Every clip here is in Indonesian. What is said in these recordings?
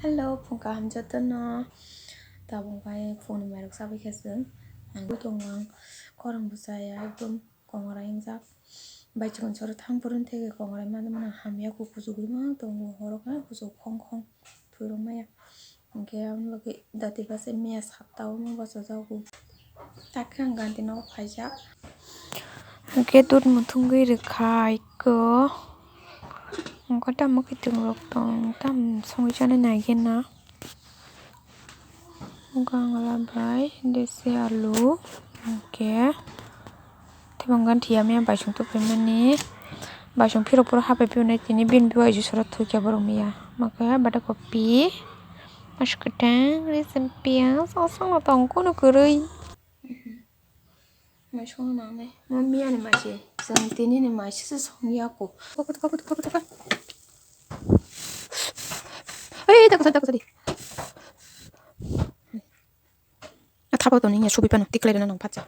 Hello, Phungka hamjatana. Tabungkai phone merek sabi kesun. Anggu tongang korang busaya ibum kongora ingzak. Bai chikon choro thang purun tege kongora mana mana hamya ku kuzugu ma tongu horok na kuzu khong khong purun maya. Angke am lagi dati base mes hattau ma basa jagu. Takkan ganti no phaja. Angke dut muthungi rekhai ko. Angko tam makitung rok tong tam songi chane naigena. Gang labai desi alu oke tibangan tiamnya basung tu pemani basung piro puro hape pione tini bin biwa ju surat tu kya barumia maka bada kopi masuk kedang resen pias asal atong kono kurui masuk nang ne mami ane masih sang tini ne masih sesongi aku takut takut tadi 타버더니 이제 소비변은 띠클레르는 넌 봤자.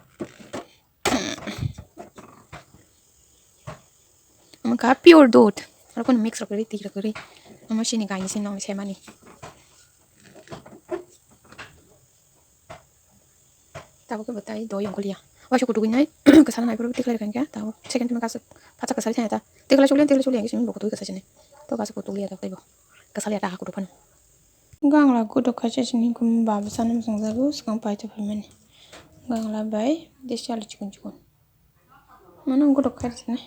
뭔가 pure dot. 여러분 믹스 그리 띠라 그리. 머신이가 이제 너무 세만이. 타버가 버타이 도 용글이야. 와쇼 고두고 있네. 그 사람 아이브로 띠클레르 간게. 타버 세컨드 좀 가서 바짝 그 살이 해다. 띠클레 졸련 이게 지금 먹고 그 사진에. 또 가서 고두리야 다 이거. 그 살이 다 하고 도파는. Gang la godo kachachini kum babu sanam sangzagu skang paita pemani. Gang la bay desial chikun. Mana godo kachachini.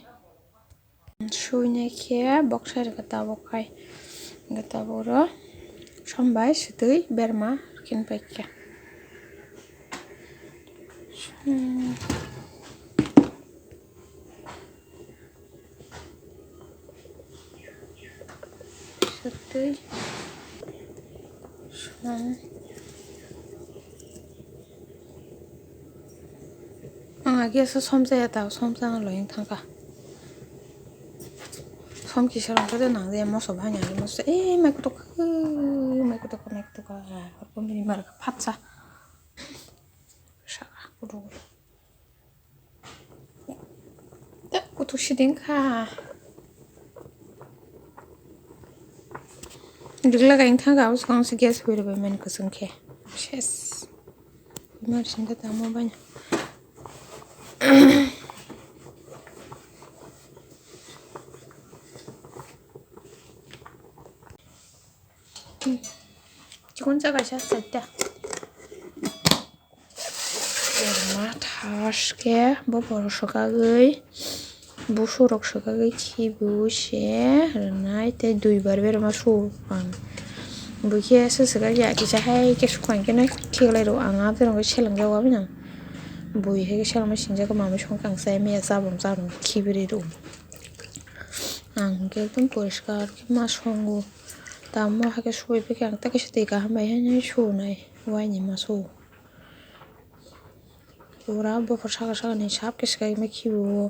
Shuine kia boxer kata bokai. Kata boro. Shambay situi berma kin pekya. Situi. 아기에서 섬세하다 섬상을 넣인 탄가 섬기처럼 그래도 나한테 모습 하냐 모습 에이 말고도가 얼굴이 말가 파차 샤가 그러고 또 시딩카 이럴라가 인탄가 아우스 강스 게스 베르 베면 그 성케 셰스 말 신다 다모 바냐 혼자가 셨을 때 얼마 다시게 뭐 버릇가의 부수럭서가의 기부시에 나이때 두이바르 베르마 수반 부기에 스스가 야기자 하이게 수관게나 키글레로 앙아들은 거 챌린저가 그냥 부이 해게 챌린저 신자가 마음이 총강사에 미야사범 키비리로 안게 좀 버릇가 마송고 Tamo hake shui pe kyang ta kishti ka hamai hanya shu nai wai ni ma su ura bo forsaka ni shap kiska me kibu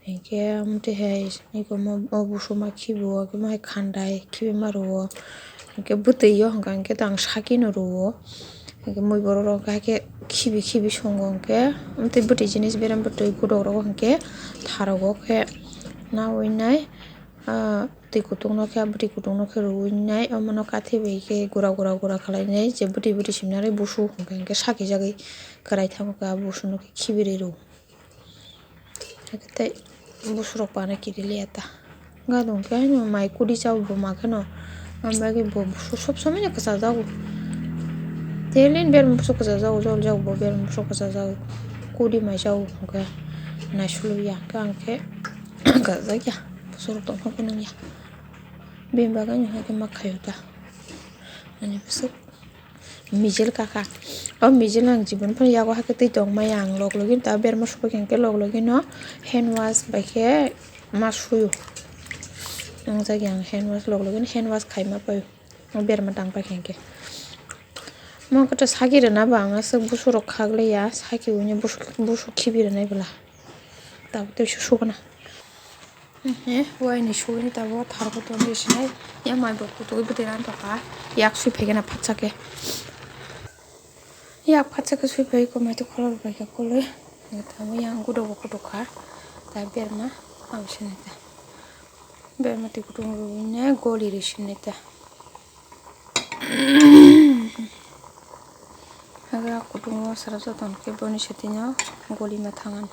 enke amte hai ni ko mo bu shu ma kibu ke ma khandai kibi maru enke bute yo hanga enke tang shaki no ru enke moi boro ro ka ke kibi songo enke amte bute jinis beram bute gudo ro enke tharo go ke na wai nai kutung no kya budi kutung no kero winai amano kathe be ke gura khalai nei je budi simnare busu ke saki jagai karai thamu ka busu no ke khibire ro ekte busu ro pana kirile ata ga dong ka no mai kudi chau bo ma khano amba ke bo busu sob somene ka sa jago telen ber busu ka sa jago jol bo ber busu ka sa jago kudi mai jau ka na shulu ya ka anke ka zakya busu ro to ko no ya Bimba kan hake makayuta ani besok mijil kaka mijil nang jibun pun yago hake ti tong mayang log login ta ber masuk ke log login no hand wash ba ke masuyu nang yang hand wash log login hand wash khai ma payu ber ma dang pa ke mo kata sagi rena ba anga se busu rok khagle ya sagi unya busu khibir nai bla ta te shu kana wai ni shuri ta bo thar ko to bisnai ya mai bo ko to bidiran to ka yak sui phegena phachake yak phachake sui phei ko mai to kholor ba ka kole ta mo yang gudo ko to ka ta berma amshineta berma ti ko to ne goli rishineta Aga aku tunggu serasa ke boni setinya goli matangan.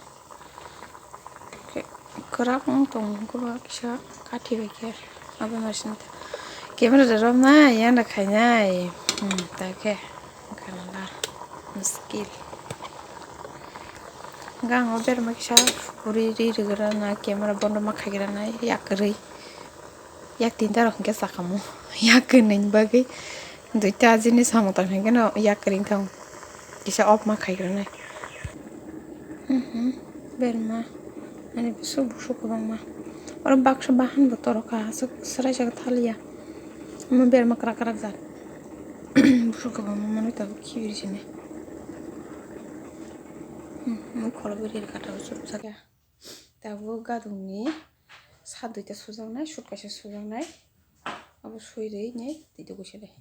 Ke kerak tong gua kisah kati beke apa masin. Kamera dalam na ya nak kayaknya tak ke karena muskil. Gang ober makisha puri ri na kamera bondo makhagira na yakri. Yak tinta rok ke sakamu. Yak nen bagi. Duita jenis sama tak kan yakring tau. Kisah op makhagira na. Berma. Ani busuk bang ma. Orang bakso bahan botol ka serai jaga thalia. Berma kerak zat. Busuk bang ma nu tahu kiri sini. Mau kalau beri kata busuk saja. Tahu gadung ni satu itu susah nai, shoot kasih susah nai. Abu sui deh ni tidak kusih deh.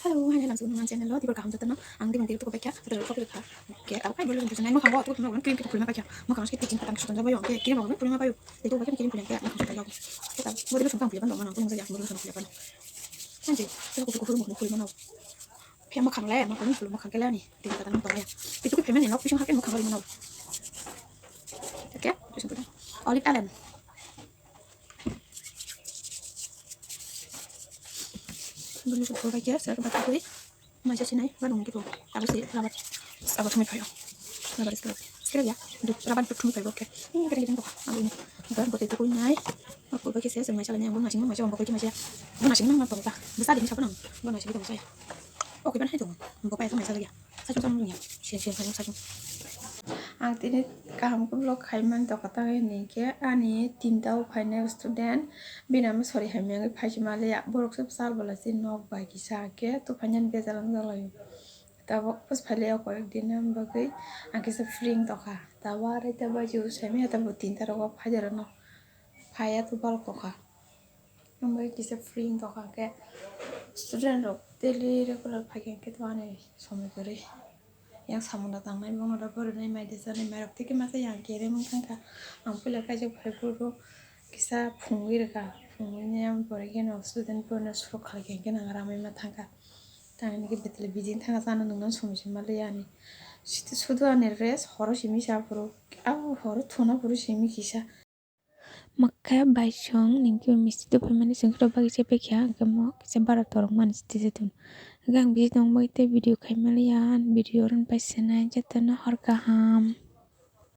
Halo, hanya langsung dengan channel lo di berkahun tetap no. Angdi mandi itu kebaca, terus kopi lekar. Oke, aku kan boleh langsung nai. Mau kamu aku cuma krim kita punya pakai. Mau kamu sedikit cinta tangkap sudah bayar. Oke, kirim aku punya payu. Itu pakai kirim punya kayak langsung kita. Kita boleh langsung punya ban, mana pun saja boleh langsung punya ban. Nanti kita kumpul mau mana. Kayak makan leh, makan belum makan kelihatan nih. Di kata nonton ya. Itu kayak pemain yang lo pisang hakin makan kali mana. Oke, terus punya. Olive Allen. Boleh langsung pakai ya, saya tempat aku masih sini, baru gitu. Aku sih rabat, rabat cumi payo, rabat sekali ya. Untuk rabat cumi payo oke. Ini kita gitu kok. Aku ini, baru buat itu kunyai. Aku pakai saya sama caranya yang masing masing orang pakai masih ya. Masing mana apa apa. Besar di siapa nang? Masih gitu saya. Oke, pan itu. Bapak itu masih lagi ya. Saya cuma punya. Saya. Ang tini kaham ko blog khaiman to kata ni ke ani tinta upaine student binam sorry hameng phajimale ya borok sab sal bola sin nok ba ki sa ke to phanyan bezalang zalai ta bok pas phale ko ekdin am bagai ang ke fring to kha ta ware ta ba ju semi ta bo tinta ro phajar no phaya to bal ko kha am bai ki fring to kha ke student ro daily regular phagen ke to ane somme gore yang sama datang naik bang ada baru naik desa naik merok tiki masa yang kiri mungkin kah ampun lah kaje buru kisah punggir kah punggirnya yang pergi no student pun suruh kali kan ramai mata kah tangan ini betul bijin tangga sana nungan sumis malah yani situ sudah ane res horor simi siapa aku horor thuna baru simi kisah Makanya baisong ningki mesti tu pemane sengkro bagi siapa kia kamu kisah barat orang manis di situ gang bisa dong bagai video kayak melian video orang pasangan jatuh no harga ham